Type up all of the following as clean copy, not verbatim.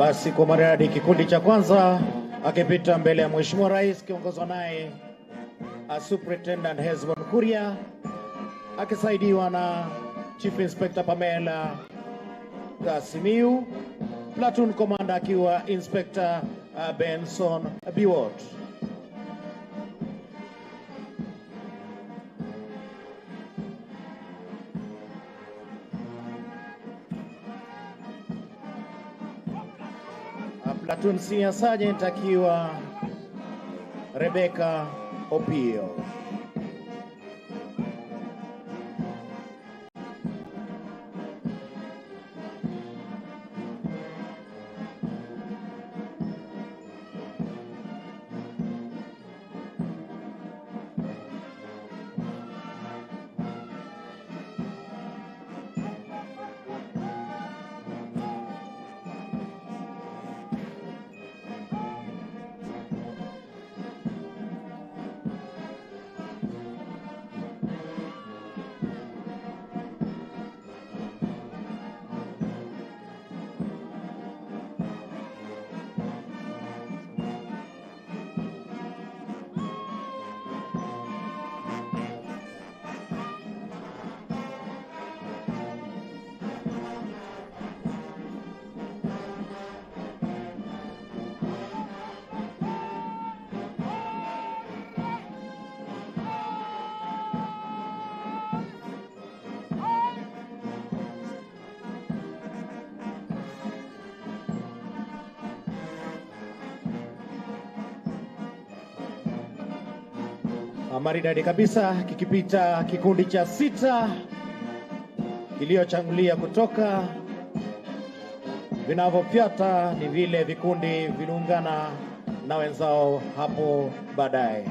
Basi kwa maradi kikundi cha kwanza akipita mbele ya Mheshimiwa Rais kiongozwa naye Superintendent Susan Kuria akisaidiwa na Chief Inspector Pamela Simiu, Platoon Commander akiwa Inspector Benson Biwot. Platoon Senior Sergeant akiwa Rebecca Opio. Maridadi kabisa kikipita kikundi cha 6 kiliyochangulia kutoka. Vinavyopyata ni vile vikundi vinaungana na wenzao hapo baadaye.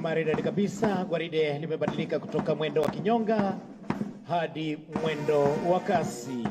maridadi kabisa. Gwaride limebadilika kutoka mwendo wa kinyonga hadi mwendo wa kasi.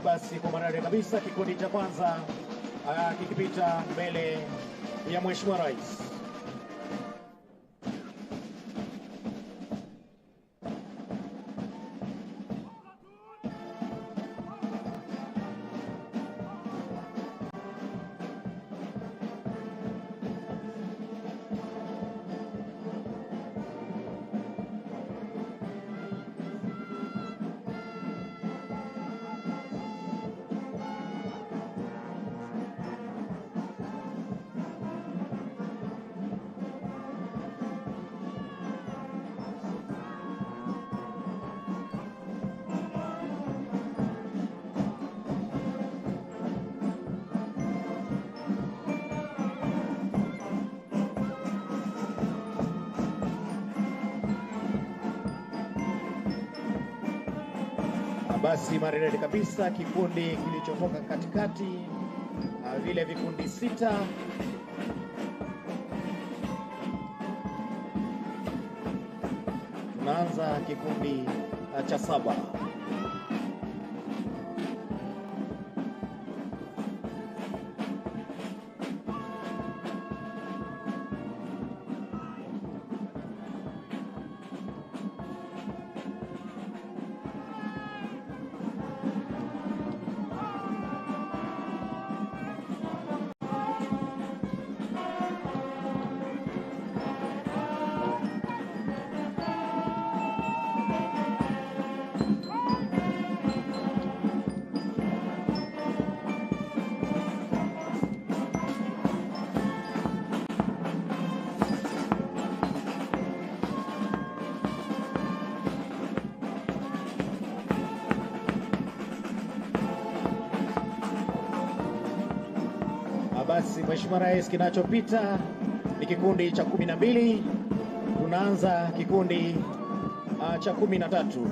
Basi kwa maana kabisa kikundi cha kwanza kikipita mbele ya Mheshimiwa Rais. Basi maridadi kabisa, kikundi kilichotoka katikati, vile vikundi 6. Tunaanza kikundi cha 7. Basi Mheshimiwa Rais, kinachopita ni kikundi cha 12. Tunaanza kikundi cha 13.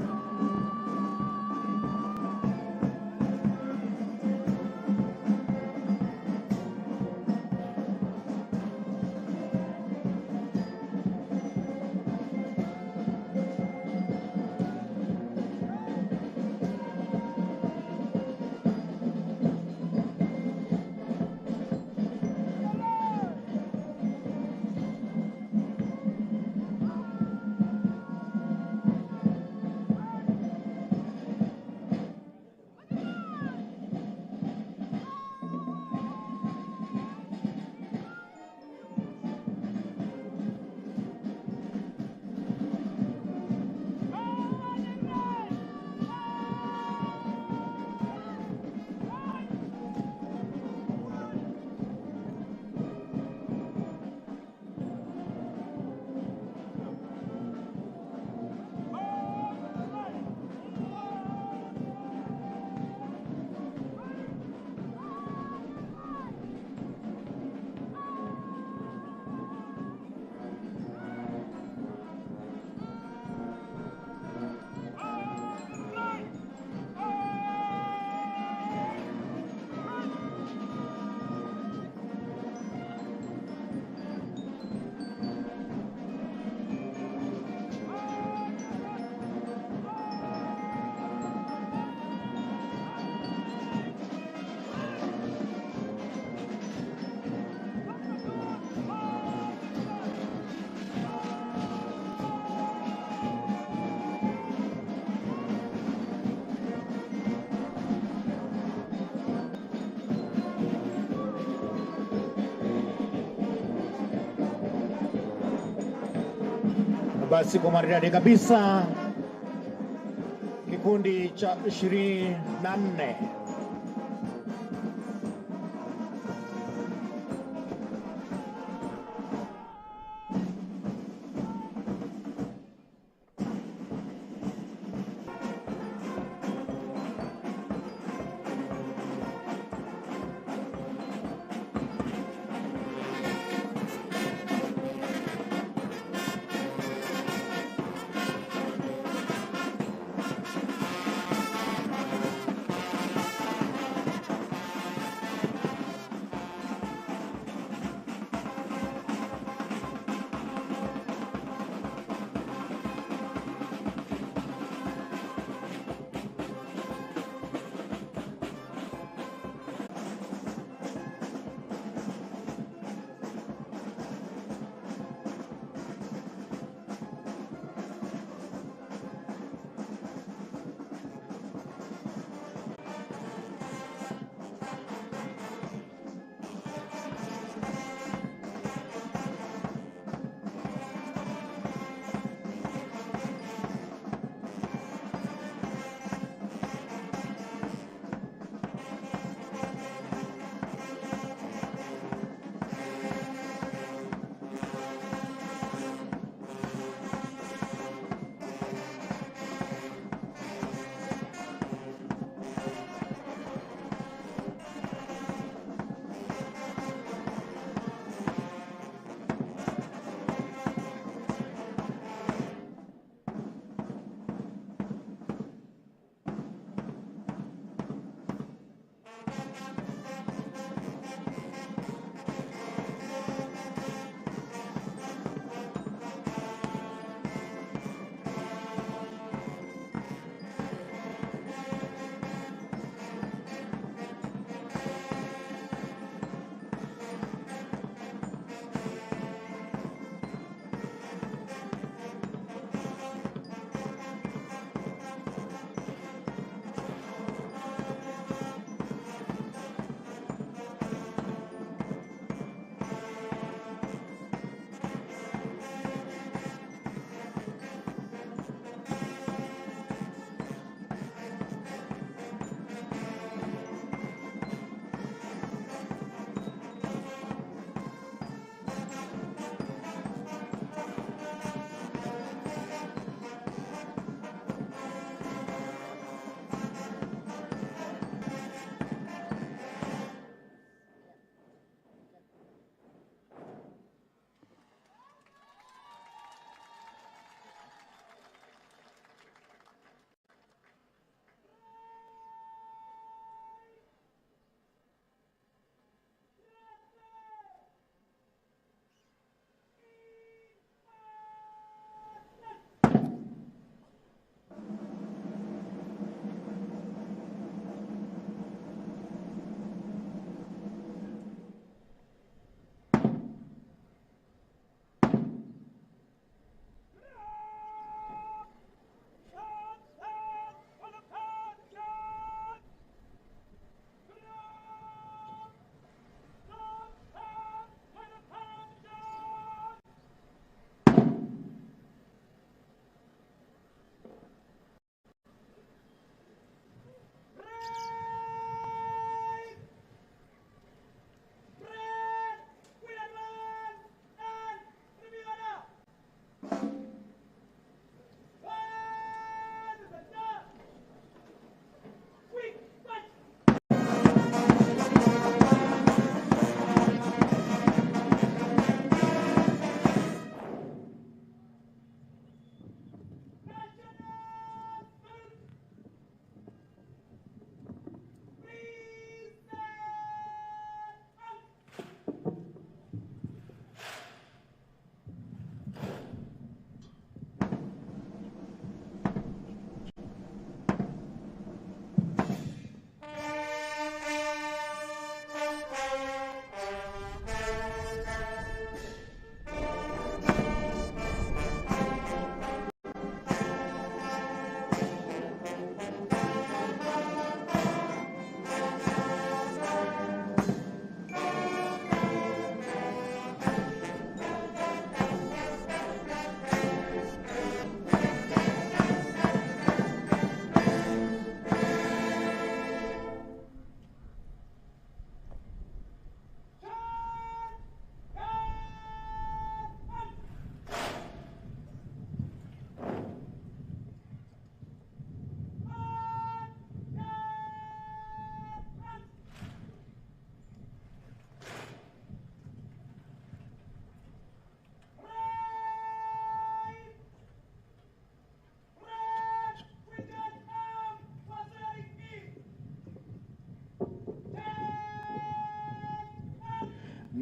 Basi kwa maridadi kabisa, kikundi cha 24.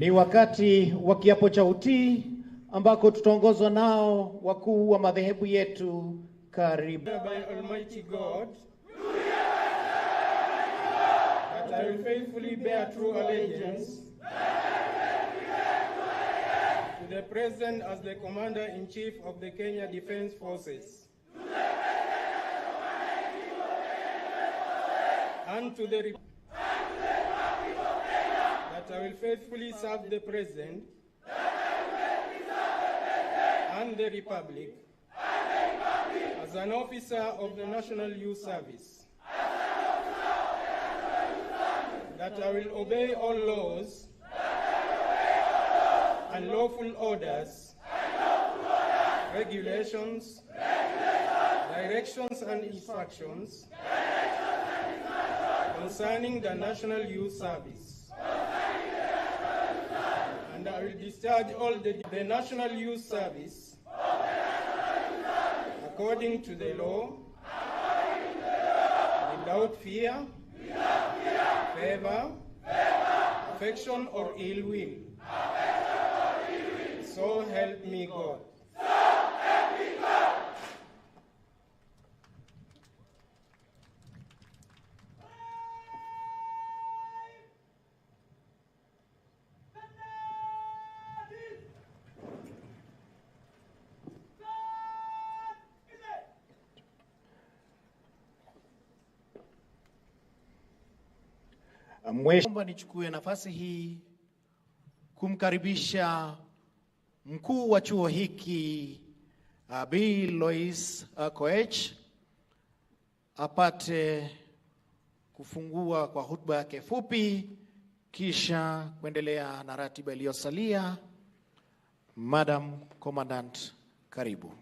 Ni wakati wa kiapo cha utii ambako tutaongozwa nao wakuu wa madhehebu yetu. Karibu. By Almighty God, that I will faithfully bear true allegiance to the President as the Commander-in-Chief of the Kenya Defence Forces, and to the that I will faithfully serve the President and the Republic as an officer of the National Youth Service, that I will obey all laws and lawful orders, regulations, directions and instructions concerning the National Youth Service, and I will discharge all the National Youth Service according to the law, without fear, favor, affection, or ill will. So help me God. Mheshimiwa, nichukue nafasi hii kumkaribisha mkuu wa chuo hiki Bi Lois Koech apate kufungua kwa hotuba yake fupi, kisha kuendelea na ratiba iliyosalia. Madam Commandant, karibu.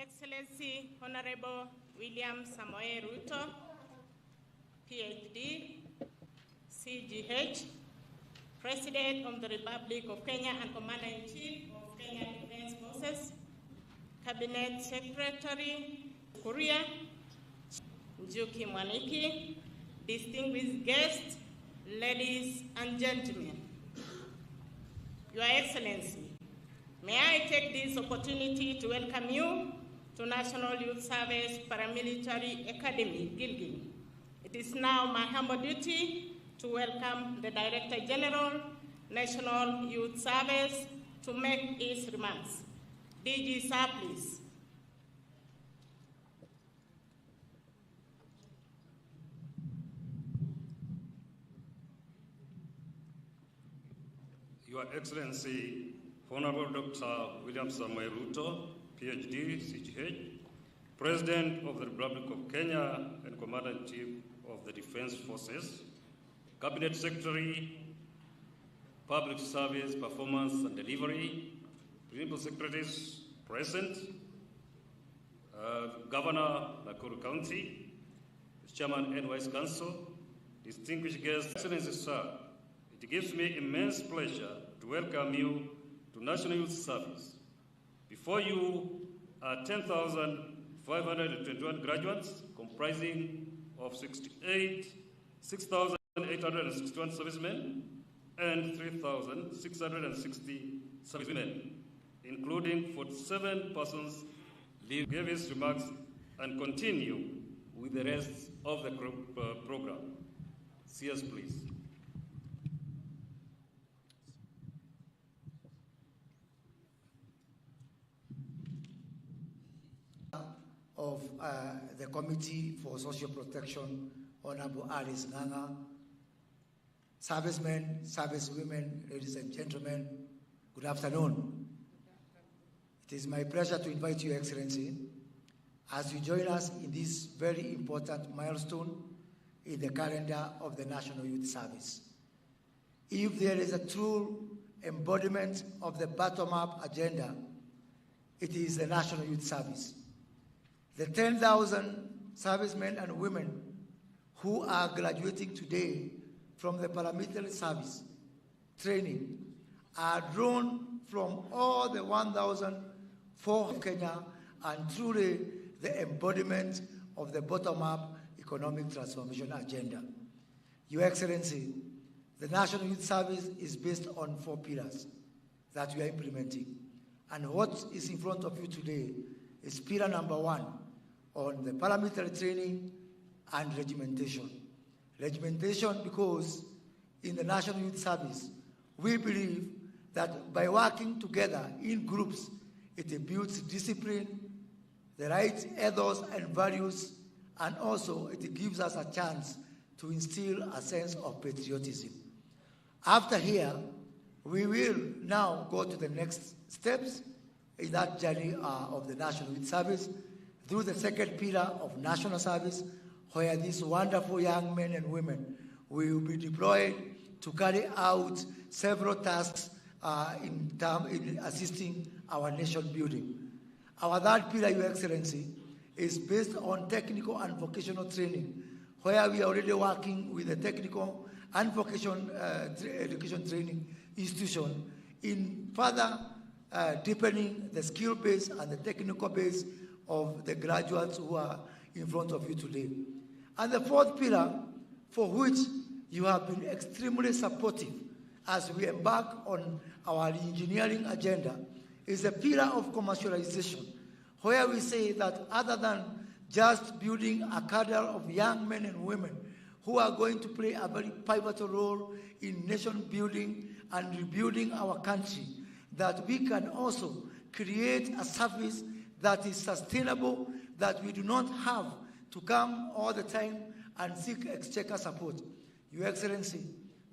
Excellency Honorable William Samoei Ruto, PhD, CGH, President of the Republic of Kenya and Commander-in-Chief of Kenya Defence Forces, Cabinet Secretary Kuria, Njuki Mwaniki, distinguished guests, ladies and gentlemen. Your Excellency, may I take this opportunity to welcome you to National Youth Service Paramilitary Academy, Gilgil. It is now my humble duty to welcome the Director General, National Youth Service, to make his remarks. DG, sir, please. Your Excellency, Honorable Dr. William Samoei Ruto, PhD, CGH, President of the Republic of Kenya and Commander-in-Chief of the Defence Forces, Cabinet Secretary, Public Service Performance and Delivery, Principal Secretaries present, Governor, Nakuru County, Chairman and Vice Council, distinguished guests, Excellency Sir, it gives me immense pleasure to welcome you to National Youth Service. Before you are 10,521 graduates, comprising of 6,861 servicemen and 3,660 servicewomen, including 47 persons. Give his remarks and continue with the rest of the program. CS, please. Of the Committee for Social Protection, Honorable Alice Nganga, servicemen, servicewomen, ladies and gentlemen, good afternoon. It is my pleasure to invite you, Excellency, as you join us in this very important milestone in the calendar of the National Youth Service. If there is a true embodiment of the bottom-up agenda, it is the National Youth Service. The 10,000 servicemen and women who are graduating today from the paramilitary service training are drawn from all the 1,004 of Kenya and truly the embodiment of the bottom-up economic transformation agenda. Your Excellency, the National Youth Service is based on 4 pillars that we are implementing. And what is in front of you today is pillar number 1 on the paramilitary training and regimentation. Regimentation because in the National Youth Service, we believe that by working together in groups, it builds discipline, the right ethos and values, and also it gives us a chance to instill a sense of patriotism. After here, we will now go to the next steps in that journey of the National Youth Service through the second pillar of national service, where these wonderful young men and women will be deployed to carry out several tasks in assisting our nation building. Our third pillar, Your Excellency, is based on technical and vocational training, where we are already working with the technical and vocational education training institution in further deepening the skill base and the technical base of the graduates who are in front of you today. And the fourth pillar, for which you have been extremely supportive as we embark on our engineering agenda, is the pillar of commercialization, where we say that other than just building a cadre of young men and women who are going to play a very pivotal role in nation building and rebuilding our country, that we can also create a service that is sustainable, that we do not have to come all the time and seek exchequer support. Your Excellency,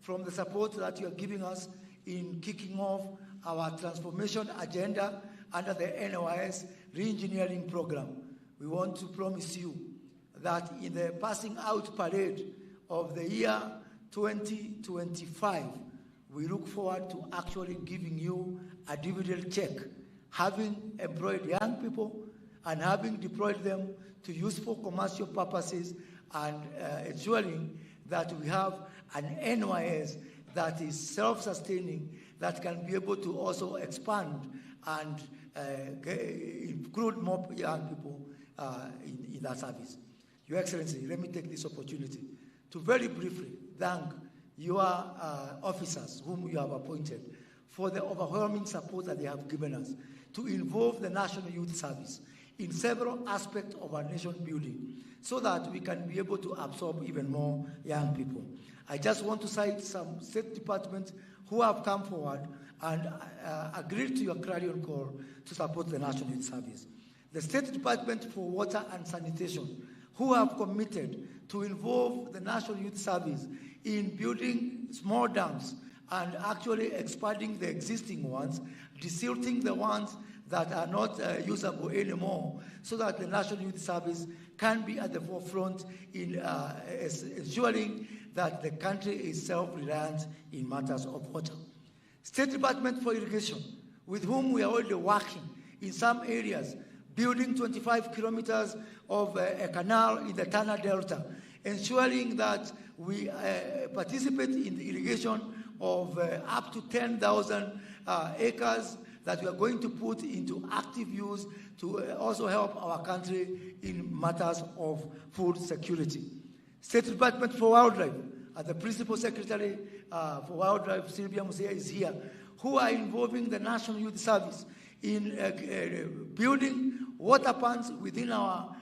from the support that you are giving us in kicking off our transformation agenda under the NYS re-engineering program, we want to promise you that in the passing out parade of the year 2025, we look forward to actually giving you a dividend check, having employed young people and having deployed them to useful commercial purposes and ensuring that we have an NYS that is self-sustaining, that can be able to also expand and include more young people in that service. Your Excellency, let me take this opportunity to very briefly thank your officers whom you have appointed for the overwhelming support that they have given us to involve the National Youth Service in several aspects of our nation building so that we can be able to absorb even more young people. I just want to cite some state departments who have come forward and agreed to your clarion call to support the National Youth Service. The State Department for Water and Sanitation, who have committed to involve the National Youth Service in building small dams and actually expanding the existing ones, desilting the ones that are not usable anymore, so that the National Youth Service can be at the forefront in ensuring that the country is self-reliant in matters of water. State Department for Irrigation, with whom we are already working in some areas, building 25 kilometers of a canal in the Tana Delta, ensuring that we participate in the irrigation of up to 10,000 acres that we are going to put into active use to also help our country in matters of food security. State Department for Wildlife, the Principal Secretary for Wildlife, Sylvia Musea, is here, who are involving the National Youth Service in building water ponds within our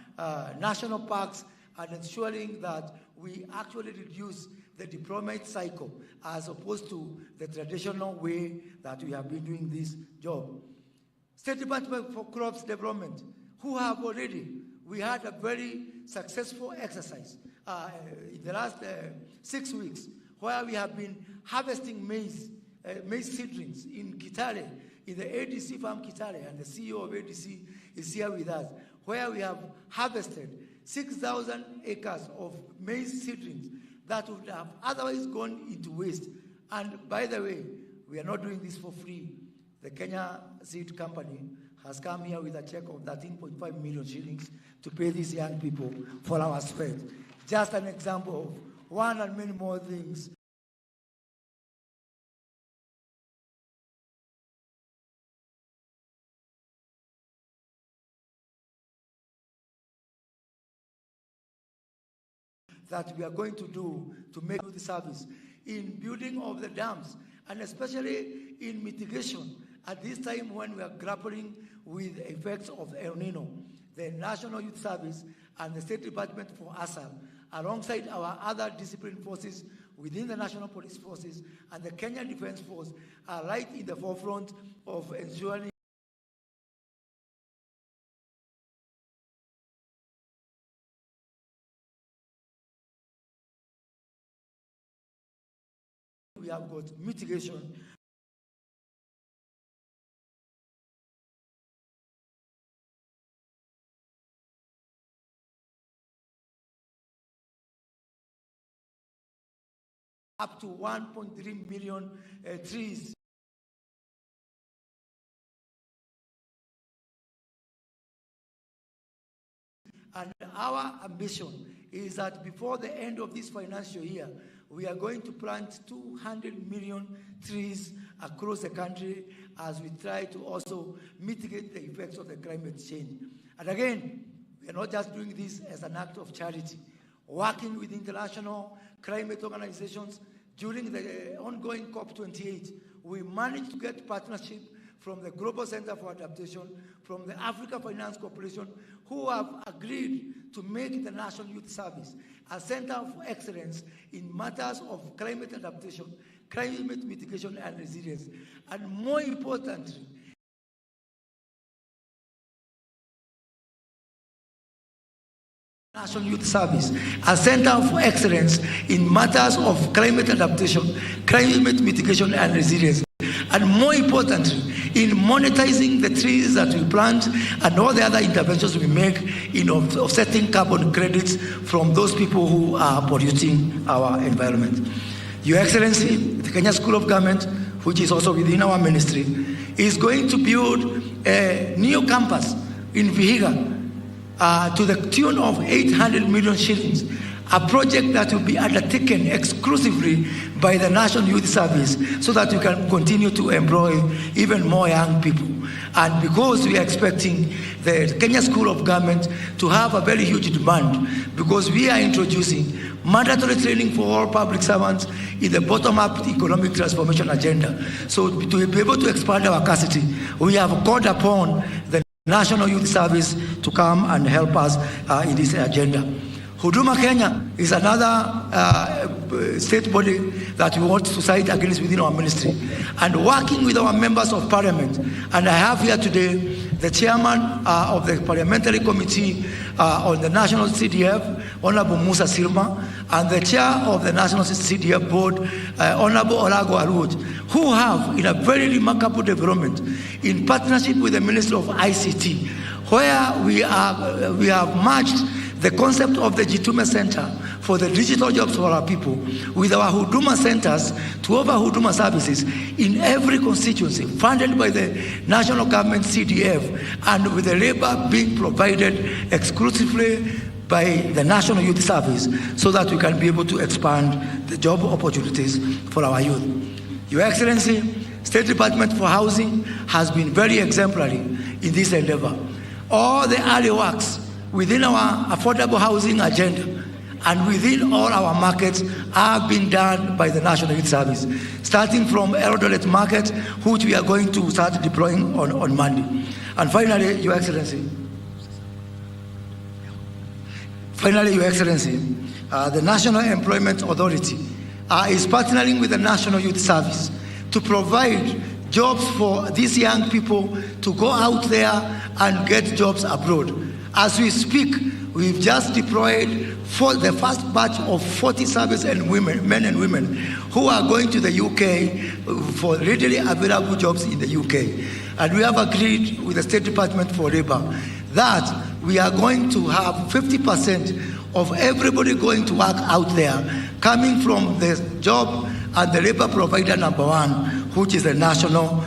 national parks and ensuring that we actually reduce the deployment cycle as opposed to the traditional way that we have been doing this job. State Department for Crops Development, who have already, we had a very successful exercise in the last 6 weeks where we have been harvesting maize seedlings in Kitale, in the ADC farm Kitale, and the CEO of ADC is here with us, where we have harvested 6,000 acres of maize seedlings that would have otherwise gone into waste. And by the way, we are not doing this for free. The Kenya Seed Company has come here with a check of 13.5 million shillings to pay these young people for our spread. Just an example of one and many more things that we are going to do to make the service in building of the dams, and especially in mitigation at this time when we are grappling with the effects of El Nino. The National Youth Service and the State Department for ASAL, alongside our other discipline forces within the National Police Forces and the Kenya Defence Force, are right in the forefront of ensuring we have got mitigation. Up to 1.3 million trees. And our ambition is that before the end of this financial year, we are going to plant 200 million trees across the country as we try to also mitigate the effects of the climate change. And again, we are not just doing this as an act of charity. Working with international climate organizations, during the ongoing COP28, we managed to get partnership from the Global Center for Adaptation, from the Africa Finance Corporation, who have agreed to make the National Youth Service a center of excellence in matters of climate adaptation, climate mitigation, and resilience. And more importantly, National Youth Service, a center of excellence in matters of climate adaptation, climate mitigation, and resilience. And more importantly, in monetizing the trees that we plant and all the other interventions we make in offsetting carbon credits from those people who are polluting our environment. Your Excellency, the Kenya School of Government, which is also within our ministry, is going to build a new campus in Vihiga, to the tune of 800 million shillings, a project that will be undertaken exclusively by the National Youth Service so that we can continue to employ even more young people. And because we are expecting the Kenya School of Government to have a very huge demand, because we are introducing mandatory training for all public servants in the bottom-up economic transformation agenda. So to be able to expand our capacity, we have called upon the National Youth Service to come and help us in this agenda. Huduma Kenya is another state body that we want to fight against within our ministry. And working with our members of parliament, and I have here today the chairman of the parliamentary committee on the National CDF, Honorable Musa Silma, and the chair of the National CDF board, Honorable Olago Arud, who have, in a very remarkable development, in partnership with the Ministry of ICT, where we have merged the concept of the Jitume Center for the digital jobs for our people with our Huduma centers to offer Huduma services in every constituency, funded by the national government CDF, and with the labor being provided exclusively by the National Youth Service, so that we can be able to expand the job opportunities for our youth. Your Excellency, State Department for Housing has been very exemplary in this endeavor. All the early works within our affordable housing agenda and within all our markets are being done by the National Youth Service, starting from Eldoret Market, which we are going to start deploying on Monday. And finally, Your Excellency, the National Employment Authority is partnering with the National Youth Service to provide jobs for these young people to go out there and get jobs abroad. As we speak, we've just deployed for the first batch of 40 service and men and women who are going to the UK for readily available jobs in the UK. And we have agreed with the State Department for Labor that we are going to have 50% of everybody going to work out there coming from the job and the labor provider number one, which is the National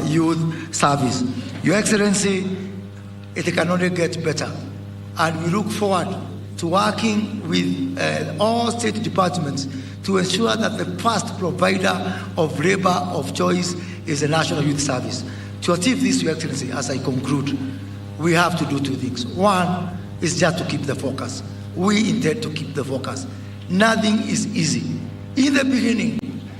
Youth Service. Your Excellency, it can only get better. And we look forward to working with all state departments to ensure that the first provider of labor of choice is the National Youth Service. To achieve this, Your Excellency, as I conclude, we have to do two things. One is just to keep the focus. we intend to keep the focus. Nothing is easy. In the beginning,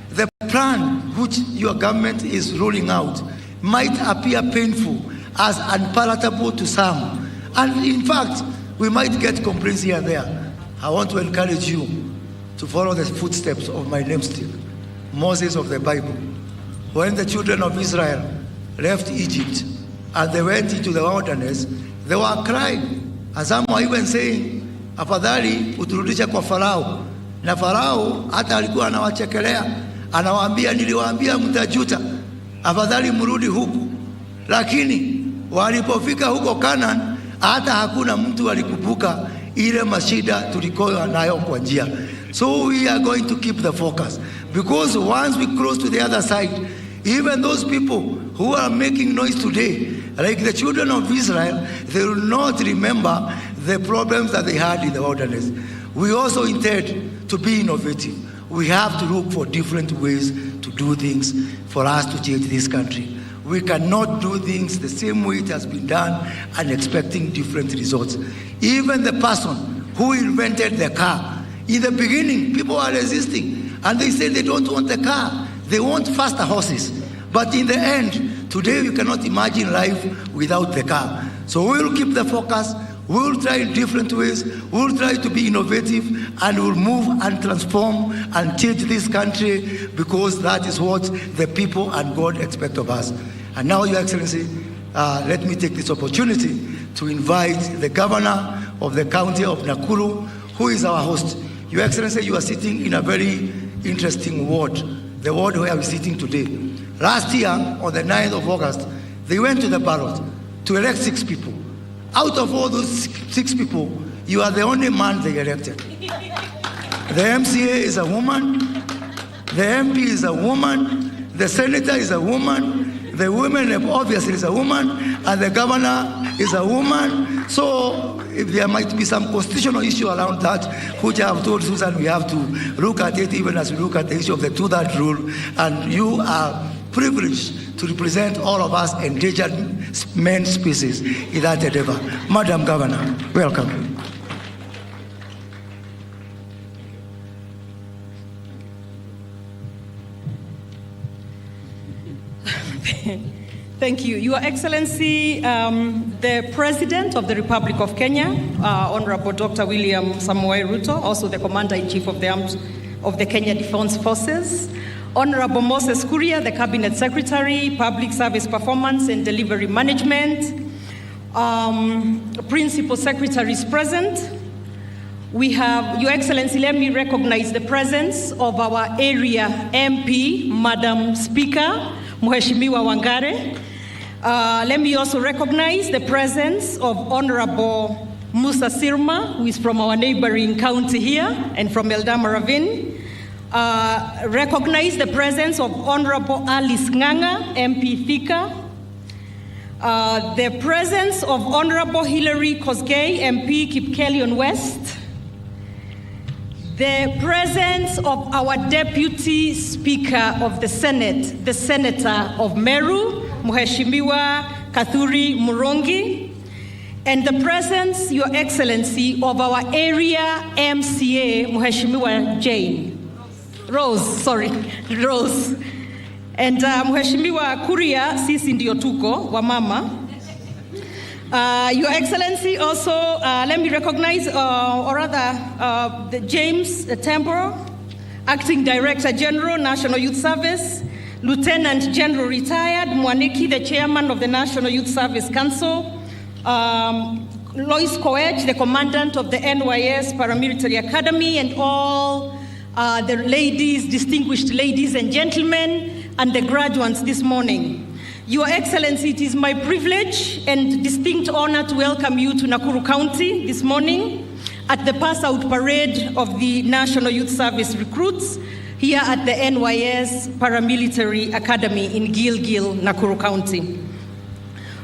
the plan which your government is rolling out might appear painful as unpalatable to some. And in fact, we might get complaints here and there. I want to encourage you to follow the footsteps of my namesake, Moses of the Bible. When the children of Israel left Egypt and they went into the wilderness, they were crying. And some were even saying, afadhali uturudishe kwa Farao. Na Farao hata alikuwa anawachekelea, anawaambia, niliwaambia mtajuta, afadhali mrudi huku. Lakini walipofika huko Canaan, hata hakuna mtu alikumbuka ile mashida tulikoa nayo kwa njia. So we are going to keep the focus, because once we cross to the other side, even those people who are making noise today, like the children of Israel, they will not remember the problems that they had in the wilderness. We also intend to be innovative. We have to look for different ways to do things for us to change this country. We cannot do things the same way it has been done and expecting different results. Even the person who invented the car, in the beginning, people are resisting, and they say they don't want the car. They want faster horses. But in the end, today you cannot imagine life without the car. So we'll keep the focus. We'll try different ways. We'll try to be innovative, and we'll move and transform and change this country, because that is what the people and God expect of us. And now, Your Excellency, let me take this opportunity to invite the governor of the county of Nakuru, who is our host. Your Excellency, you are sitting in a very interesting ward, the ward where we're sitting today. Last year, on the 9th of August, they went to the ballot to elect 6 people. Out of all those 6 people, you are the only man they elected. The MCA is a woman, the MP is a woman, the senator is a woman, the woman obviously is a woman, and the governor is a woman. So if there might be some constitutional issue around that, which I have told Susan we have to look at it, even as we look at the issue of the 2-thirds rule, and you are privileged to represent all of us endangered men species in that endeavor. Madam Governor, welcome. Thank you. Your Excellency, the President of the Republic of Kenya, Honorable Dr. William Samoei Ruto, also the Commander-in-Chief of the Kenya Defense Forces, Honorable Moses Kuria, the Cabinet Secretary, Public Service Performance and Delivery Management, Principal Secretaries present. We have, Your Excellency, let me recognize the presence of our area MP, Madam Speaker, Mheshimiwa Wangare. Let me also recognize the presence of Honorable Musa Sirma, who is from our neighboring county here and from Eldama Ravine. Recognize the presence of Honorable Alice Nganga, MP Thika. The presence of Honorable Hilary Kosgei, MP Kipkelion West. The presence of our Deputy Speaker of the Senate, the Senator of Meru, Mheshimiwa Kathuri Murongi, and the presence, Your Excellency, of our area MCA, Mheshimiwa Rose. And Mheshimiwa Kuria, sisi ndio tuko, wamama. Your Excellency, also, let me recognize, or rather, the James Tamboro, Acting Director General, National Youth Service, Lieutenant General Retired, Mwaniki, the Chairman of the National Youth Service Council, Lois Koech, the Commandant of the NYS Paramilitary Academy, and all the ladies, distinguished ladies and gentlemen, and the graduates this morning. Your Excellency, it is my privilege and distinct honor to welcome you to Nakuru County this morning at the pass-out parade of the National Youth Service recruits here at the NYS Paramilitary Academy in Gilgil, Nakuru County.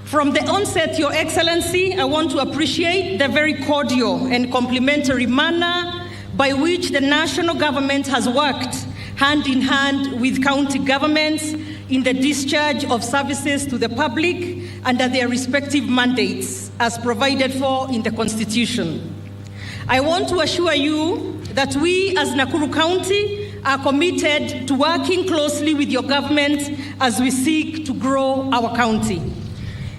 From the onset, Your Excellency, I want to appreciate the very cordial and complimentary manner by which the national government has worked hand in hand with county governments in the discharge of services to the public under their respective mandates as provided for in the Constitution. I want to assure you that we as Nakuru County are committed to working closely with your government as we seek to grow our county.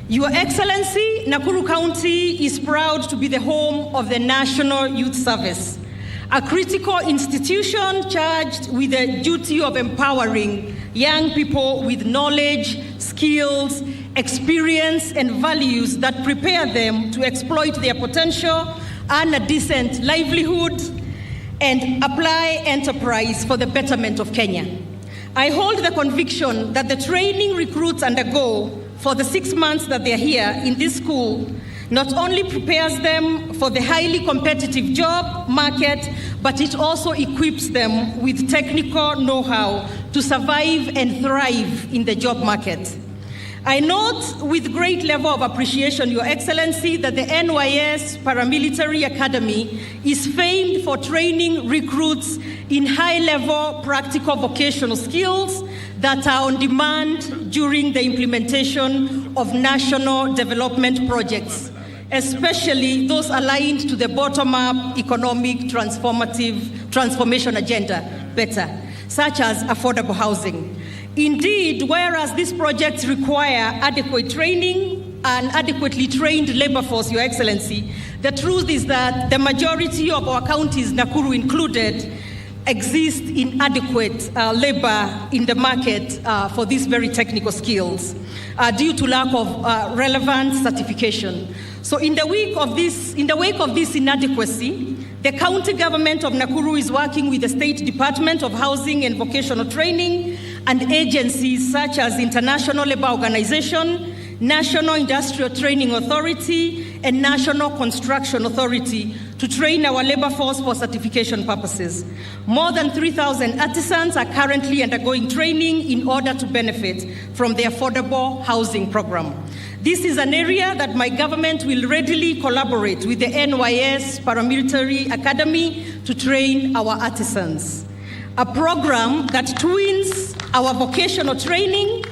Your Excellency, Nakuru County is proud to be the home of the National Youth Service, a critical institution charged with the duty of empowering young people with knowledge, skills, experience, and values that prepare them to exploit their potential, earn a decent livelihood, and apply enterprise for the betterment of Kenya. I hold the conviction that the training recruits undergo for the 6 months that they're here in this school not only prepares them for the highly competitive job market, but it also equips them with technical know-how to survive and thrive in the job market. I note with great level of appreciation, Your Excellency, that the NYS Paramilitary Academy is famed for training recruits in high-level practical vocational skills that are on demand during the implementation of national development projects, especially those aligned to the bottom-up economic transformation agenda, better, such as affordable housing. Indeed, whereas these projects require adequate training and adequately trained labor force, Your Excellency, the truth is that the majority of our counties, Nakuru included, exist inadequate labor in the market for these very technical skills due to lack of relevant certification. So in the wake of this inadequacy, the county government of Nakuru is working with the State Department of Housing and Vocational Training and agencies such as International Labour Organization, National Industrial Training Authority, and National Construction Authority to train our labor force for certification purposes. More than 3,000 artisans are currently undergoing training in order to benefit from the affordable housing program. This is an area that my government will readily collaborate with the NYS Paramilitary Academy to train our artisans. A program that twins our vocational training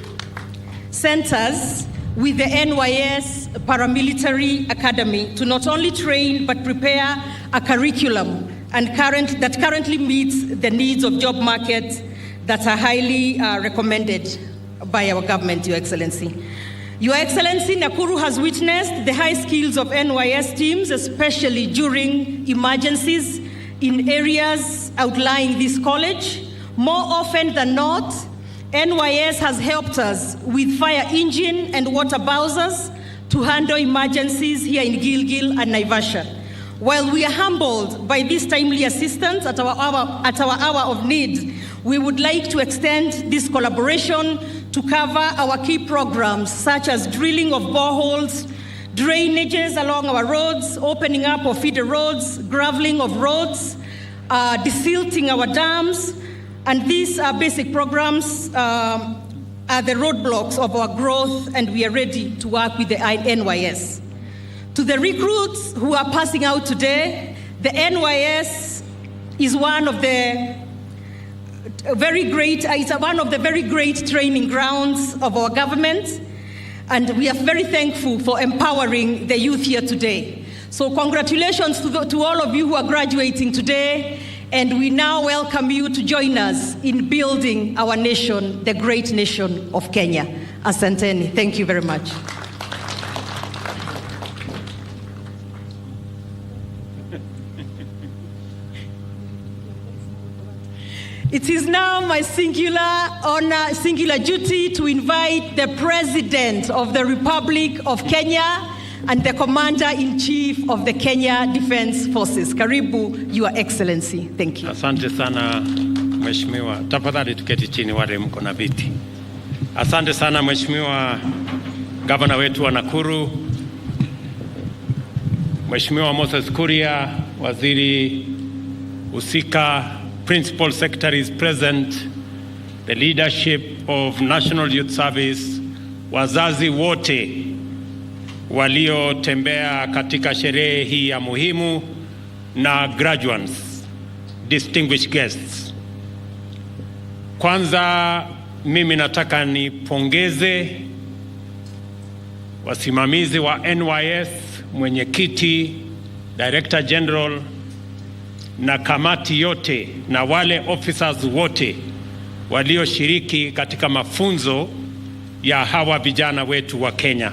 centers with the NYS Paramilitary Academy to not only train but prepare a curriculum that currently meets the needs of job markets that are highly recommended by our government, Your Excellency. Your Excellency, Nakuru has witnessed the high skills of NYS teams, especially during emergencies in areas outlying this college. More often than not, NYS has helped us with fire engine and water bowsers to handle emergencies here in Gilgil and Naivasha. While we are humbled by this timely assistance at our hour of need, we would like to extend this collaboration to cover our key programs such as drilling of boreholes, drainages along our roads, opening up of feeder roads, graveling of roads, desilting our dams, and these basic programs are the roadblocks of our growth, and we are ready to work with the NYS. To the recruits who are passing out today, the NYS is one of the very great training grounds of our government, and we are very thankful for empowering the youth here today. So congratulations to all of you who are graduating today, and we now welcome you to join us in building our nation, the great nation of Kenya. Asanteni. Thank you very much. It is now my singular honor, singular duty to invite the President of the Republic of Kenya and the Commander-in-Chief of the Kenya Defense Forces. Karibu, Your Excellency. Thank you. Asante sana, Mheshimiwa. Tafadhali tuketi chini wale mko na viti. Asante sana, Mheshimiwa Gavana wetu wa Nakuru, Mheshimiwa Moses Kuria, Waziri Usika, Principal Secretaries present, the leadership of National Youth Service, wazazi wote waliotembea katika sherehe hii ya muhimu, na graduates, distinguished guests. Kwanza mimi nataka nipongeze wasimamizi wa NYS, mwenyekiti, Director General, na kamati yote na wale officers wote walioshiriki katika mafunzo ya hawa vijana wetu wa Kenya.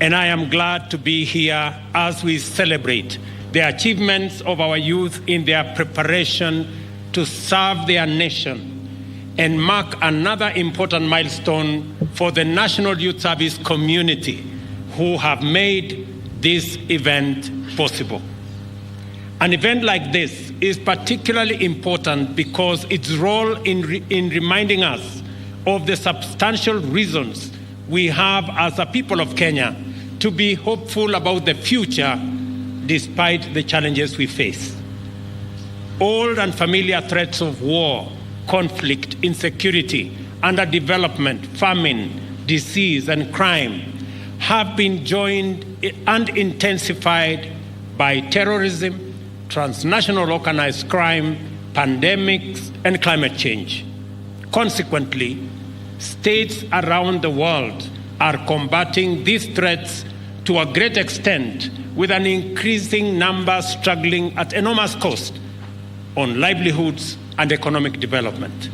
And I am glad to be here as we celebrate the achievements of our youth in their preparation to serve their nation and mark another important milestone for the National Youth Service community who have made this event possible. An event like this is particularly important because its role in reminding us of the substantial reasons we have as a people of Kenya to be hopeful about the future despite the challenges we face. Old and familiar threats of war, conflict, insecurity, underdevelopment, famine, disease, and crime have been joined and intensified by terrorism, transnational organized crime, pandemics, and climate change. Consequently, states around the world are combating these threats to a great extent, with an increasing number struggling at enormous cost on livelihoods and economic development.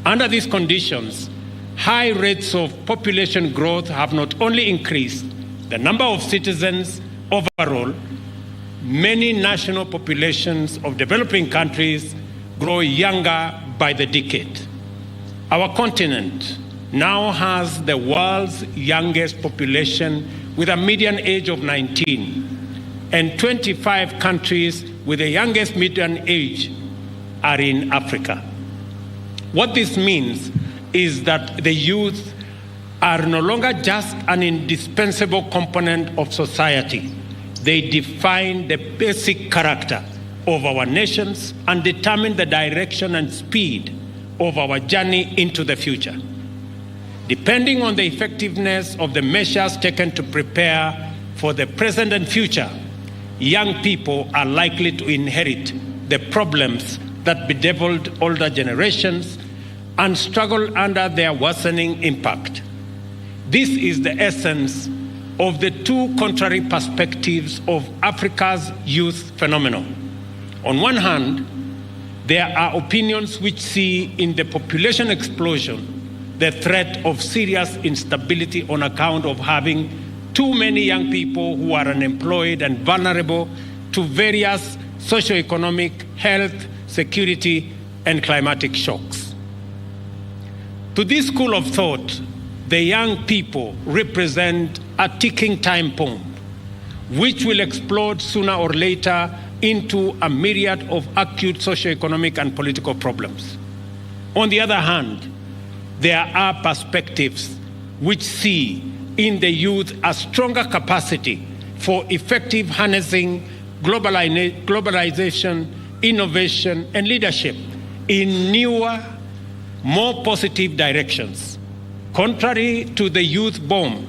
Under these conditions, high rates of population growth have not only increased the number of citizens overall, many national populations of developing countries grow younger by the decade. Our continent now has the world's youngest population with a median age of 19, and 25 countries with the youngest median age are in Africa. What this means is that the youth are no longer just an indispensable component of society. They define the basic character of our nations and determine the direction and speed of our journey into the future. Depending on the effectiveness of the measures taken to prepare for the present and future, young people are likely to inherit the problems that bedeviled older generations and struggle under their worsening impact. This is the essence of the two contrary perspectives of Africa's youth phenomenon. On one hand, there are opinions which see in the population explosion the threat of serious instability on account of having too many young people who are unemployed and vulnerable to various socioeconomic, health, security, and climatic shocks. To this school of thought, the young people represent a ticking time bomb, which will explode sooner or later into a myriad of acute socioeconomic and political problems. On the other hand, there are perspectives which see in the youth a stronger capacity for effective harnessing globalization, innovation, and leadership in newer, more positive directions. Contrary to the youth bomb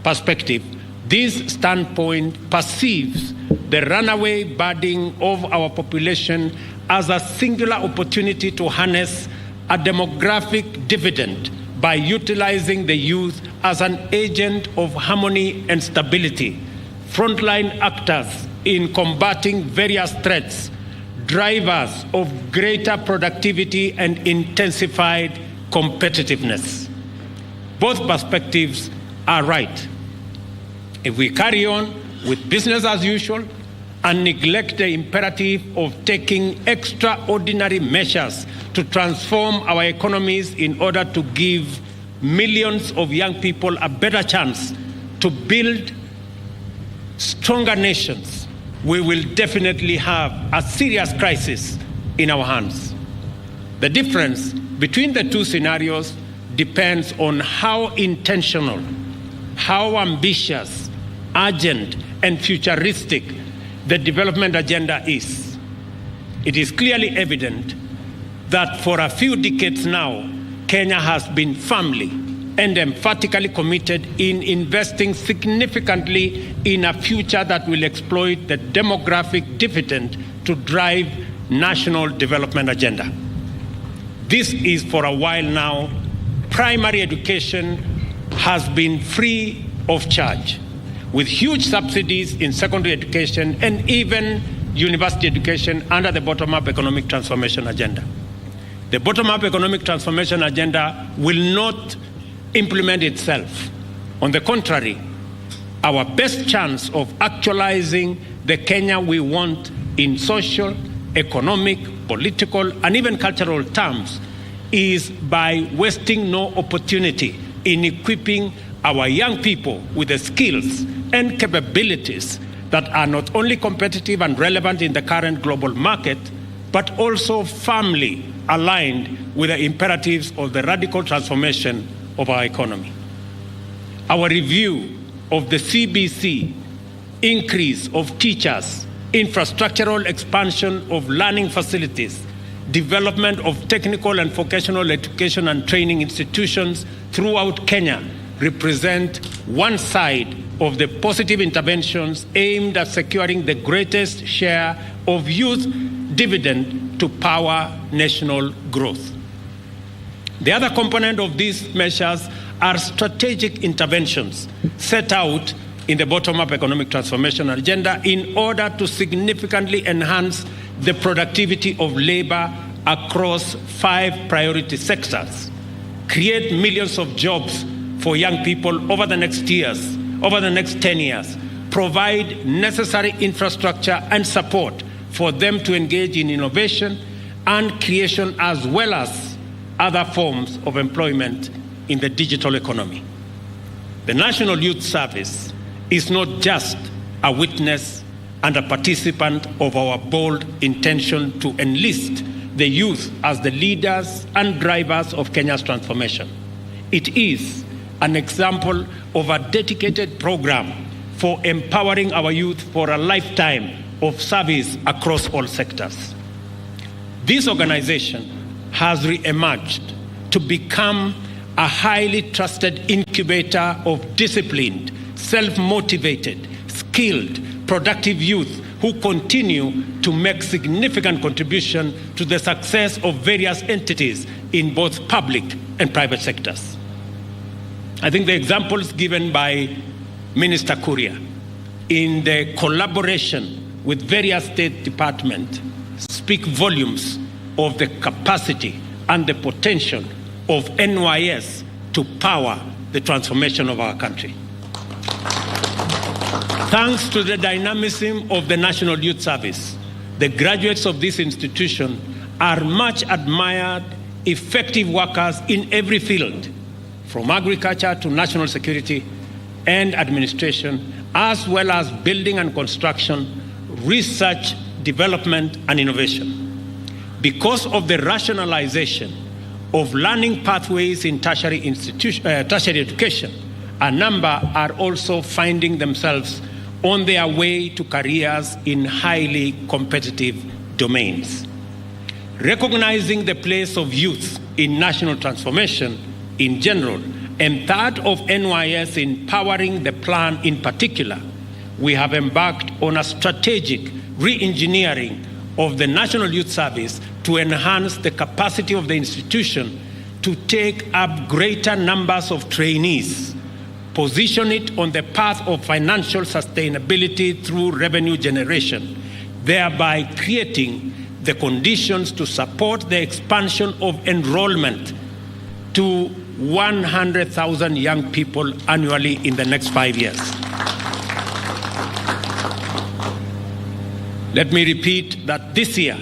perspective, this standpoint perceives the runaway budding of our population as a singular opportunity to harness a demographic dividend by utilizing the youth as an agent of harmony and stability, frontline actors in combating various threats, drivers of greater productivity and intensified competitiveness. Both perspectives are right. If we carry on with business as usual and neglect the imperative of taking extraordinary measures to transform our economies in order to give millions of young people a better chance to build stronger nations, we will definitely have a serious crisis in our hands. The difference between the two scenarios depends on how intentional, how ambitious, urgent, and futuristic the development agenda is. It is clearly evident that for a few decades now, Kenya has been firmly and emphatically committed in investing significantly in a future that will exploit the demographic dividend to drive national development agenda. This is for a while now. Primary education has been free of charge, with huge subsidies in secondary education and even university education under the bottom-up economic transformation agenda. The bottom-up economic transformation agenda will not implement itself. On the contrary, our best chance of actualizing the Kenya we want in social, economic, political, and even cultural terms is by wasting no opportunity in equipping our young people with the skills and capabilities that are not only competitive and relevant in the current global market, but also firmly aligned with the imperatives of the radical transformation of our economy. Our review of the CBC, increase of teachers, infrastructural expansion of learning facilities, development of technical and vocational education and training institutions throughout Kenya represent one side of the positive interventions aimed at securing the greatest share of youth dividend to power national growth. The other component of these measures are strategic interventions set out in the bottom-up economic transformation agenda in order to significantly enhance the productivity of labor across 5 priority sectors, create millions of jobs for young people over the next 10 years, provide necessary infrastructure and support for them to engage in innovation and creation, as well as other forms of employment in the digital economy. The National Youth Service is not just a witness and a participant of our bold intention to enlist the youth as the leaders and drivers of Kenya's transformation. It is an example of a dedicated program for empowering our youth for a lifetime of service across all sectors. This organization has re-emerged to become a highly trusted incubator of disciplined, self-motivated, skilled, productive youth who continue to make significant contribution to the success of various entities in both public and private sectors. I think the examples given by Minister Kuria in the collaboration with various state departments speak volumes of the capacity and the potential of NYS to power the transformation of our country. Thanks to the dynamism of the National Youth Service, the graduates of this institution are much admired, effective workers in every field, from agriculture to national security and administration, as well as building and construction, research, development, and innovation. Because of the rationalization of learning pathways in tertiary education, a number are also finding themselves on their way to careers in highly competitive domains. Recognizing the place of youth in national transformation in general, and that of NYS in powering the plan in particular, we have embarked on a strategic re-engineering of the National Youth Service to enhance the capacity of the institution to take up greater numbers of trainees, position it on the path of financial sustainability through revenue generation, thereby creating the conditions to support the expansion of enrollment to 100,000 young people annually in the next 5 years. Let me repeat that this year,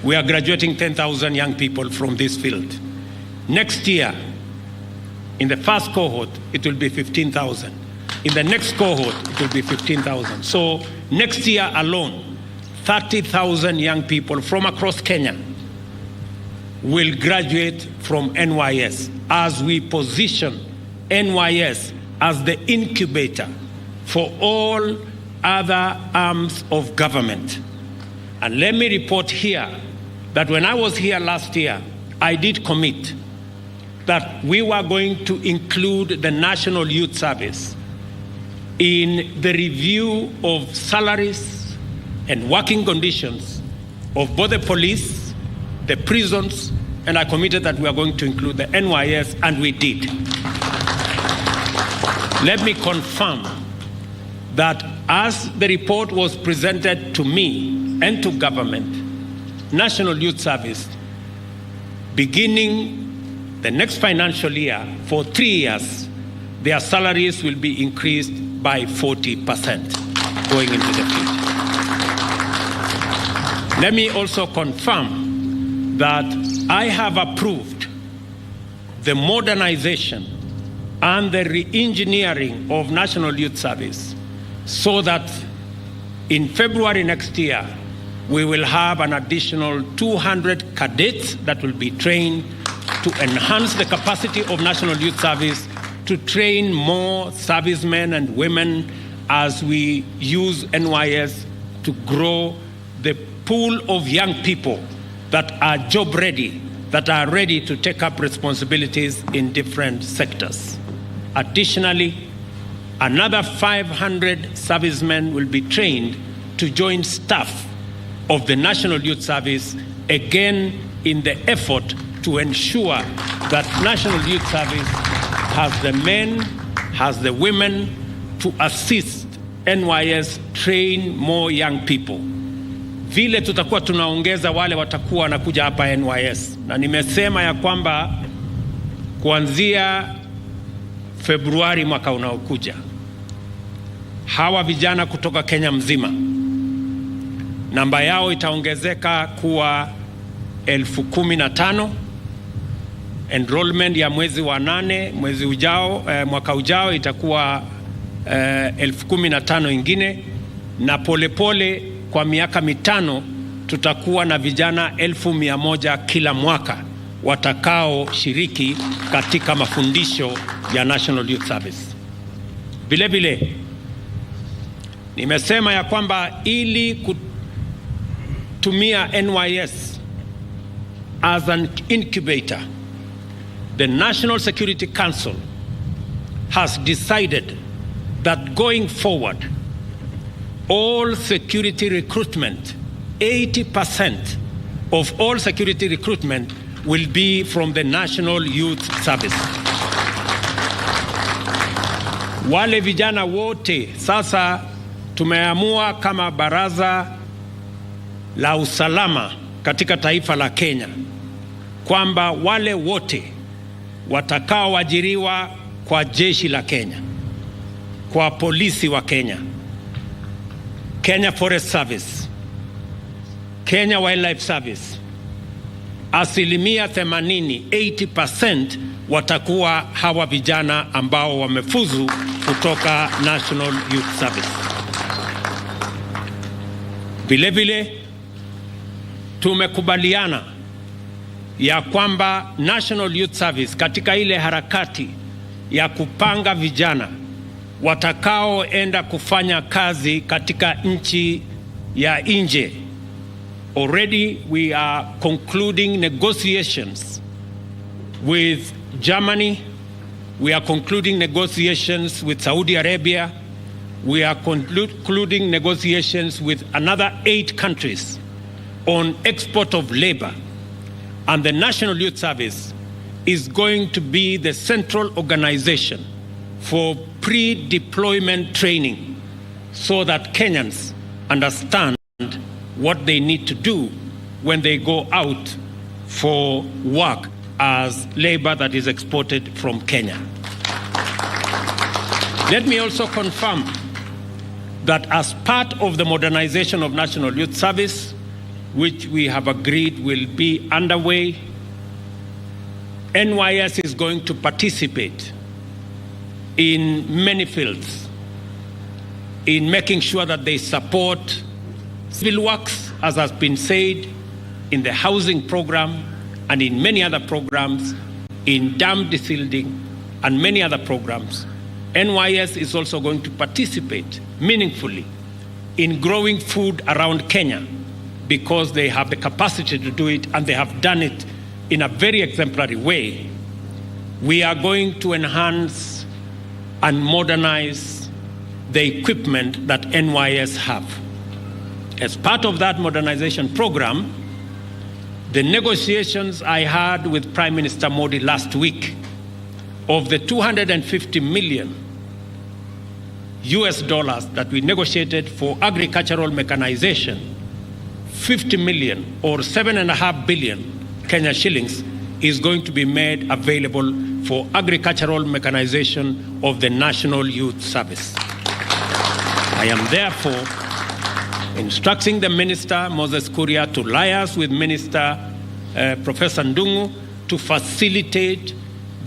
we are graduating 10,000 young people from this field. Next year, in the first cohort, it will be 15,000. In the next cohort, it will be 15,000. So next year alone, 30,000 young people from across Kenya will graduate from NYS as we position NYS as the incubator for all other arms of government. And let me report here that when I was here last year, I did commit that we were going to include the National Youth Service in the review of salaries and working conditions of both the police, the prisons, and I committed that we are going to include the NYS, and we did. Let me confirm that as the report was presented to me and to government, National Youth Service, beginning the next financial year for 3 years, their salaries will be increased by 40% going into the future. Let me also confirm that I have approved the modernization and the re-engineering of National Youth Service so that in February next year, we will have an additional 200 cadets that will be trained to enhance the capacity of National Youth Service, to train more servicemen and women as we use NYS to grow the pool of young people that are job ready, that are ready to take up responsibilities in different sectors. Additionally, another 500 servicemen will be trained to join staff of the National Youth Service, again in the effort to ensure that National Youth Service has the men, has the women to assist NYS train more young people. Vile tutakuwa tunaongeza wale watakuwa wanakuja hapa NYS, na nimesema ya kwamba kuanzia Februari mwaka unaokuja, hawa vijana kutoka Kenya mzima namba yao itaongezeka kuwa 15,000. Enrollment ya mwezi wa 8 mwezi ujao, mwaka ujao itakuwa 15,000 ingine, na polepole kwa miaka 5 tutakuwa na vijana 1,100 kila mwaka watakao shiriki katika mafundisho ya National Youth Service. Vile vile nimesema ya kwamba ili kutumia NYS as an incubator, the National Security Council has decided that going forward, all security recruitment, 80% of all security recruitment will be from the National Youth Service. Wale vijana wote sasa tumeamua kama baraza la usalama katika taifa la Kenya kwamba wale wote watakaoajiriwa kwa jeshi la Kenya, kwa polisi wa Kenya, Kenya Forest Service, Kenya Wildlife Service, asilimia 80, 80% watakuwa hawa vijana ambao wamefuzu kutoka National Youth Service. Vile vile tumekubaliana ya kwamba National Youth Service katika ile harakati ya kupanga vijana watakaoenda kufanya kazi katika nchi ya nje, already we are concluding negotiations with Germany, we are concluding negotiations with Saudi Arabia, we are concluding negotiations with another 8 countries on export of labor. And the National Youth Service is going to be the central organization for pre-deployment training so that Kenyans understand what they need to do when they go out for work as labor that is exported from Kenya. Let me also confirm that as part of the modernization of National Youth Service, which we have agreed will be underway, NYS is going to participate in many fields in making sure that they support civil works, as has been said, in the housing program and in many other programs, in dam desilting and many other programs. NYS is also going to participate meaningfully in growing food around Kenya because they have the capacity to do it and they have done it in a very exemplary way. We are going to enhance and modernize the equipment that NYS have. As part of that modernization program, the negotiations I had with Prime Minister Modi last week of the 250 million US dollars that we negotiated for agricultural mechanization, 50 million or 7.5 billion Kenya shillings is going to be made available for agricultural mechanization of the National Youth Service. I am therefore instructing the Minister, Moses Kuria, to liaise with Minister Professor Ndungu to facilitate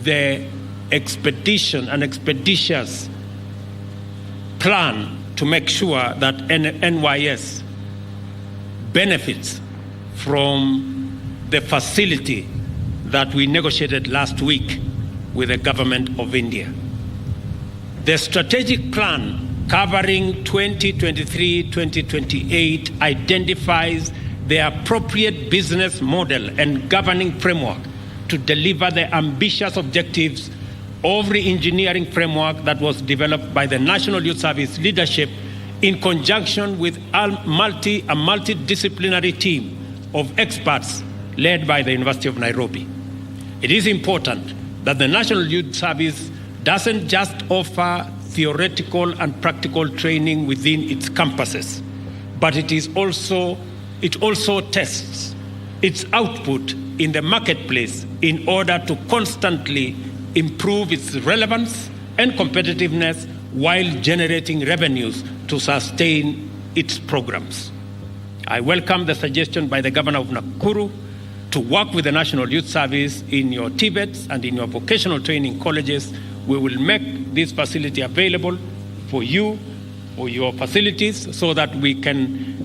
the expedition and expeditious plan to make sure that NYS benefits from the facility that we negotiated last week with the government of India. The strategic plan covering 2023-2028 identifies the appropriate business model and governing framework to deliver the ambitious objectives of re-engineering framework that was developed by the National Youth Service leadership in conjunction with a multidisciplinary team of experts led by the University of Nairobi. It is important that the National Youth Service doesn't just offer theoretical and practical training within its campuses, but it also tests its output in the marketplace in order to constantly improve its relevance and competitiveness while generating revenues to sustain its programs. I welcome the suggestion by the Governor of Nakuru to work with the National Youth Service in your TVETs and in your vocational training colleges. We will make this facility available for you or your facilities so that we can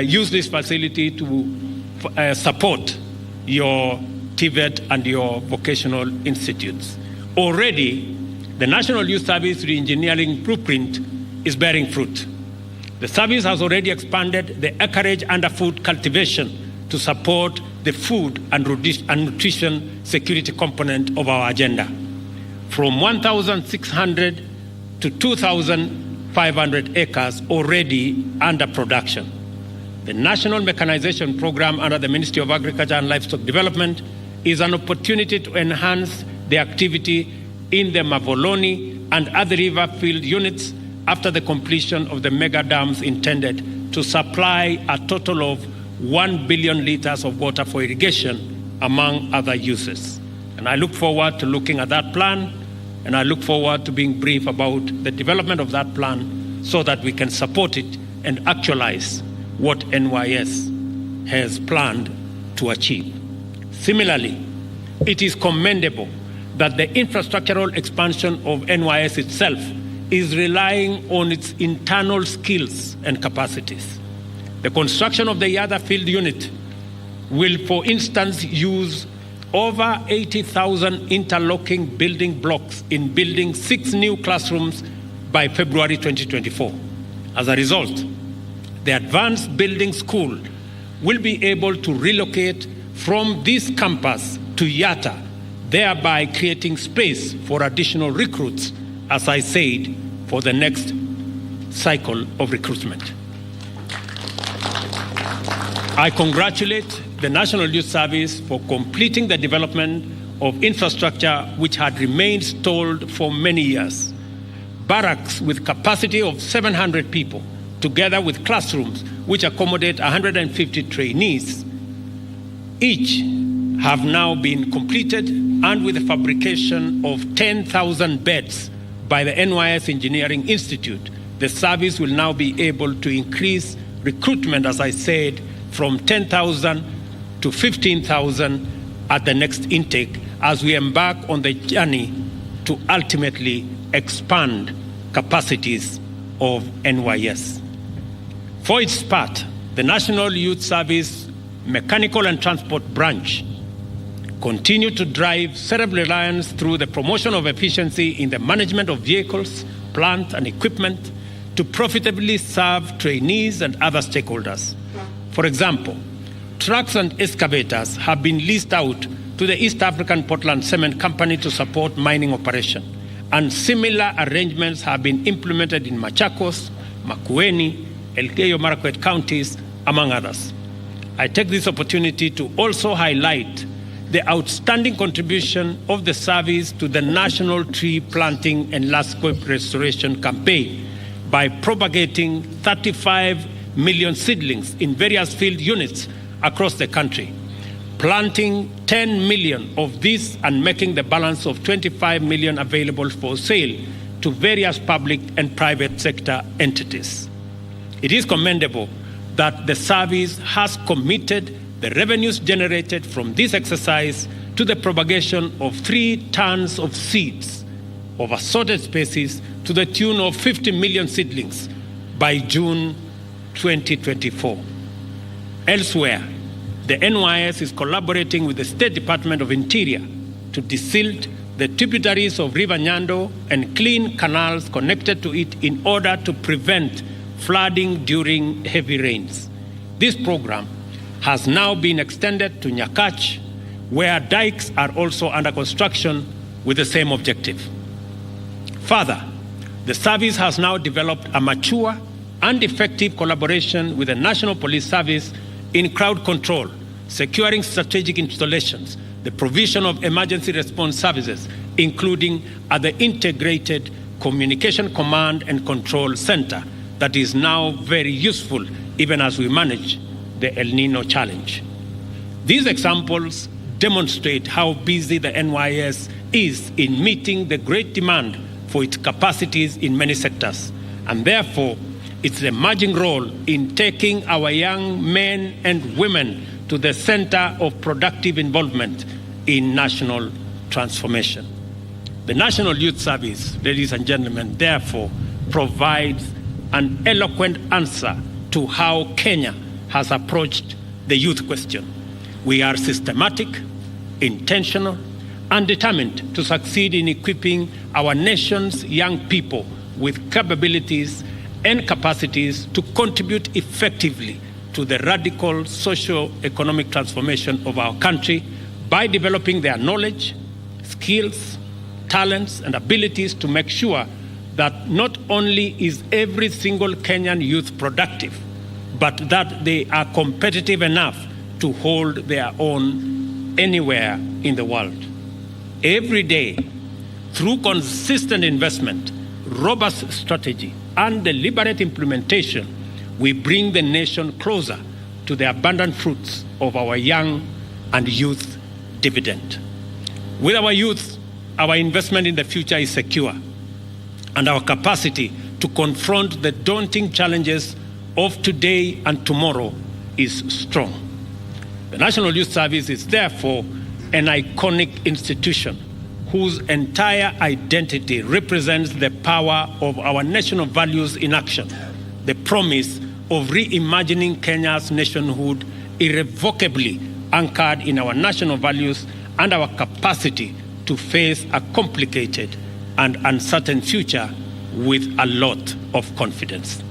use this facility to support your TVET and your vocational institutes. Already, the National Youth Service Re-Engineering Blueprint is bearing fruit. The service has already expanded the acreage under food cultivation to support the food and nutrition security component of our agenda, from 1,600 to 2,500 acres already under production. The National Mechanization Program under the Ministry of Agriculture and Livestock Development is an opportunity to enhance the activity in the Mavoloni and other river field units after the completion of the mega dams intended to supply a total of 1 billion liters of water for irrigation, among other uses. And I look forward to looking at that plan, and I look forward to being brief about the development of that plan so that we can support it and actualize what NYS has planned to achieve. Similarly, it is commendable that the infrastructural expansion of NYS itself is relying on its internal skills and capacities. The construction of the Yada field unit will, for instance, use over 80,000 interlocking building blocks in building 6 new classrooms by February 2024. As a result, the Advanced Building School will be able to relocate from this campus to Yatta, thereby creating space for additional recruits, as I said, for the next cycle of recruitment. I congratulate the National Youth Service for completing the development of infrastructure which had remained stalled for many years. Barracks with capacity of 700 people, together with classrooms which accommodate 150 trainees, each have now been completed, and with the fabrication of 10,000 beds by the NYS Engineering Institute, the service will now be able to increase recruitment, as I said, from 10,000 to 15,000 at the next intake as we embark on the journey to ultimately expand capacities of NYS. For its part, the National Youth Service Mechanical and Transport Branch continue to drive self-reliance through the promotion of efficiency in the management of vehicles, plant, and equipment to profitably serve trainees and other stakeholders. For example, trucks and excavators have been leased out to the East African Portland Cement Company to support mining operation, and similar arrangements have been implemented in Machakos, Makueni, Elgeyo Marakwet counties, among others. I take this opportunity to also highlight the outstanding contribution of the service to the National Tree Planting and Landscape Restoration Campaign, by propagating 35 million seedlings in various field units across the country, planting 10 million of these and making the balance of 25 million available for sale to various public and private sector entities. It is commendable that the service has committed the revenues generated from this exercise to the propagation of 3 tons of seeds of assorted species to the tune of 50 million seedlings by June 2024. Elsewhere, the NYS is collaborating with the State Department of Interior to desilt the tributaries of River Nyando and clean canals connected to it in order to prevent flooding during heavy rains. This program has now been extended to Nyakach, where dikes are also under construction with the same objective. Further, the service has now developed a mature and effective collaboration with the National Police Service in crowd control, securing strategic installations, the provision of emergency response services, including at the Integrated Communication Command and Control Center that is now very useful even as we manage the El Nino challenge. These examples demonstrate how busy the NYS is in meeting the great demand for its capacities in many sectors, and therefore its emerging role in taking our young men and women to the center of productive involvement in national transformation. The National Youth Service, ladies and gentlemen, therefore provides an eloquent answer to how Kenya has approached the youth question. We are systematic, intentional, and determined to succeed in equipping our nation's young people with capabilities and capacities to contribute effectively to the radical socio-economic transformation of our country by developing their knowledge, skills, talents, and abilities to make sure that not only is every single Kenyan youth productive, but that they are competitive enough to hold their own anywhere in the world. Every day, through consistent investment, robust strategy, and deliberate implementation, we bring the nation closer to the abundant fruits of our young and youth dividend. With our youth, our investment in the future is secure, and our capacity to confront the daunting challenges of today and tomorrow is strong. The National Youth Service is therefore an iconic institution whose entire identity represents the power of our national values in action, the promise of reimagining Kenya's nationhood irrevocably anchored in our national values and our capacity to face a complicated and uncertain future with a lot of confidence.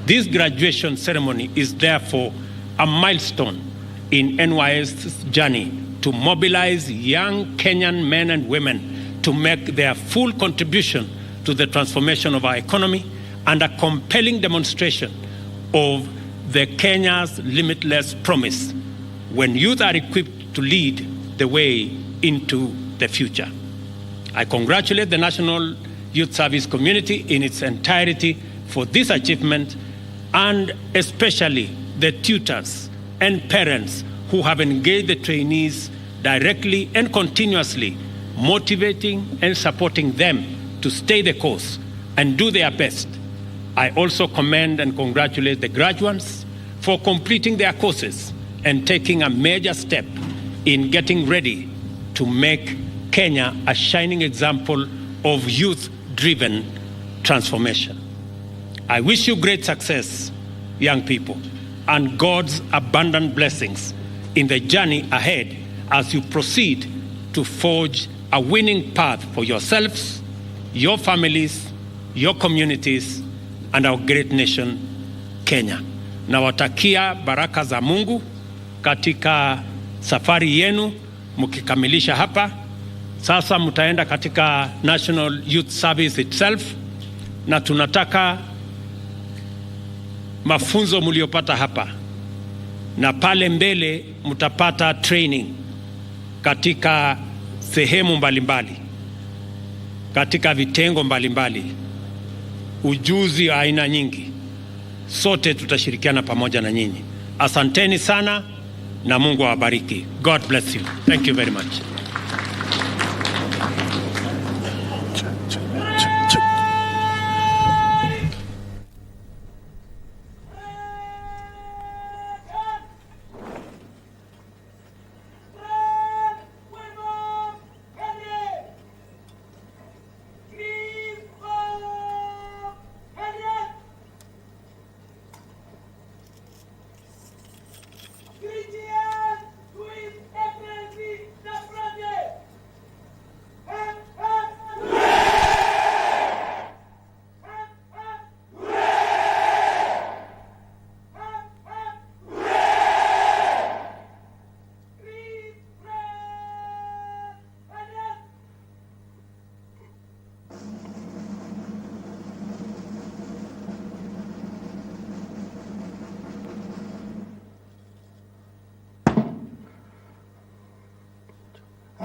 This graduation ceremony is therefore a milestone in NYS's journey to mobilize young Kenyan men and women to make their full contribution to the transformation of our economy, and a compelling demonstration of the Kenya's limitless promise when youth are equipped to lead the way into the future. I congratulate the National Youth Service community in its entirety for this achievement, and especially the tutors and parents who have engaged the trainees directly and continuously, motivating and supporting them to stay the course and do their best. I also commend and congratulate the graduates for completing their courses and taking a major step in getting ready to make Kenya a shining example of youth-driven transformation. I wish you great success, young people, and God's abundant blessings in the journey ahead as you proceed to forge a winning path for yourselves, your families, your communities, and our great nation, Kenya. Nawatakia baraka za Mungu katika safari yenu mkikamilisha hapa. Sasa mtaenda katika National Youth Service itself, na tunataka mafunzo mliopata hapa, na pale mbele mtapata training katika sehemu mbalimbali, katika vitengo mbalimbali. ujuzi wa aina nyingi. Sote tutashirikiana pamoja na nyinyi. Asanteni sana na Mungu awabariki. God bless you. Thank you very much.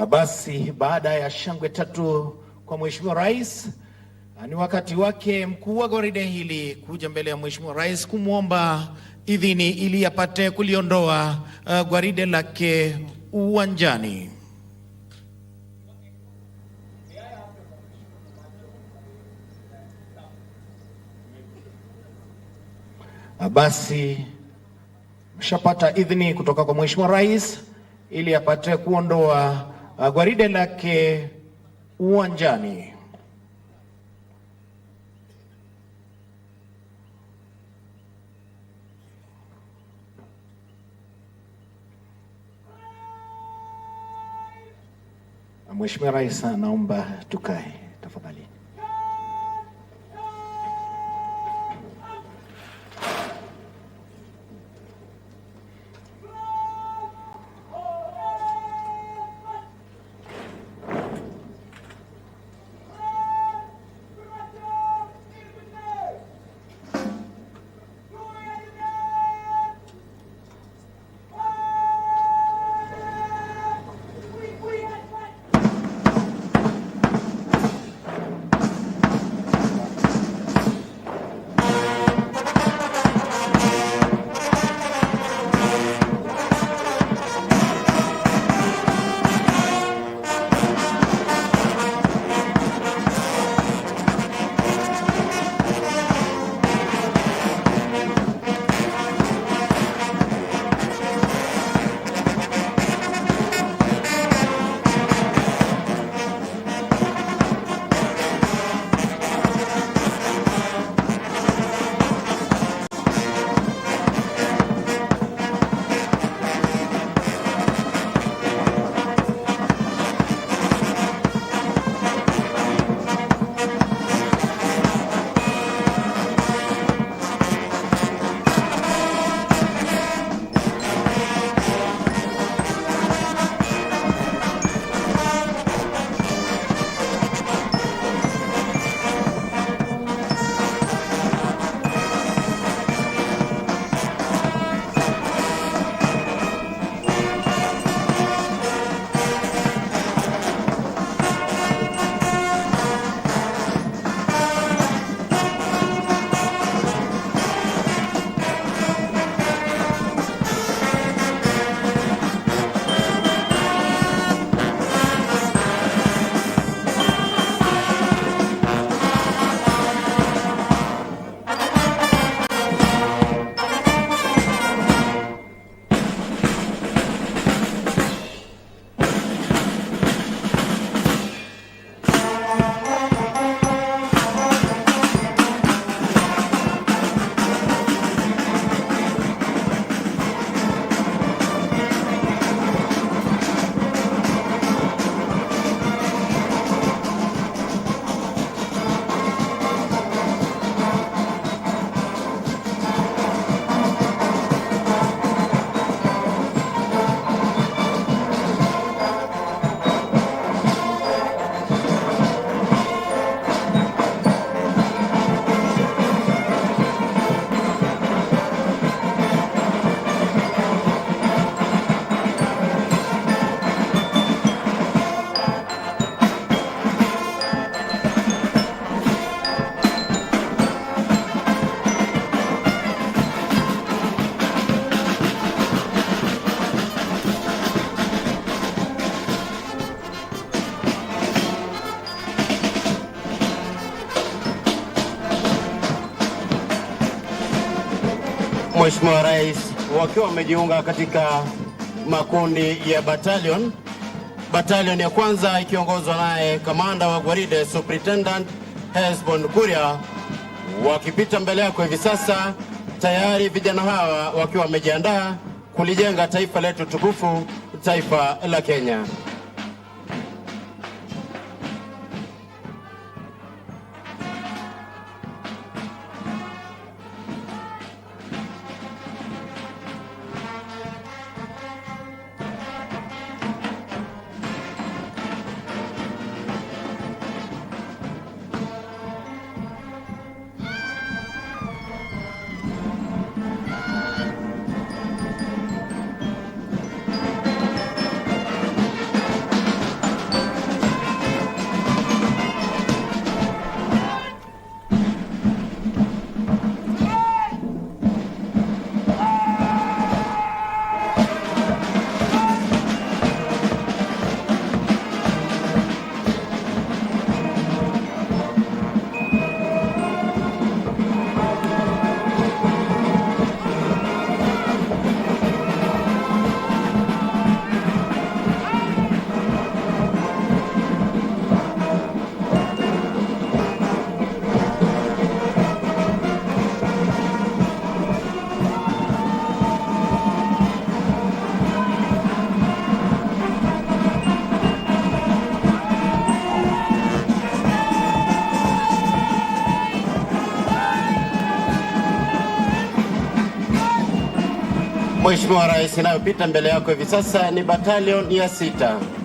Basi baada ya shangwe tatu kwa Mheshimiwa Rais, ni wakati wake mkuu wa gwaride hili kuja mbele ya Mheshimiwa Rais kumwomba idhini ili apate kuliondoa gwaride lake uwanjani. Basi mshapata idhini kutoka kwa Mheshimiwa Rais ili apate kuondoa gwaride lake uwanjani. Mheshimiwa Rais, naomba tukae tafadhali. Mheshimiwa Rais, wakiwa wamejiunga katika makundi ya battalion. Battalion ya kwanza ikiongozwa naye kamanda wa gwaride Superintendent Moses Kuria, wakipita mbele yako hivi sasa, tayari vijana hawa wakiwa wamejiandaa kulijenga taifa letu tukufu, taifa la Kenya. Mheshimiwa Rais, inayopita mbele yako hivi sasa ni battalion ya 6.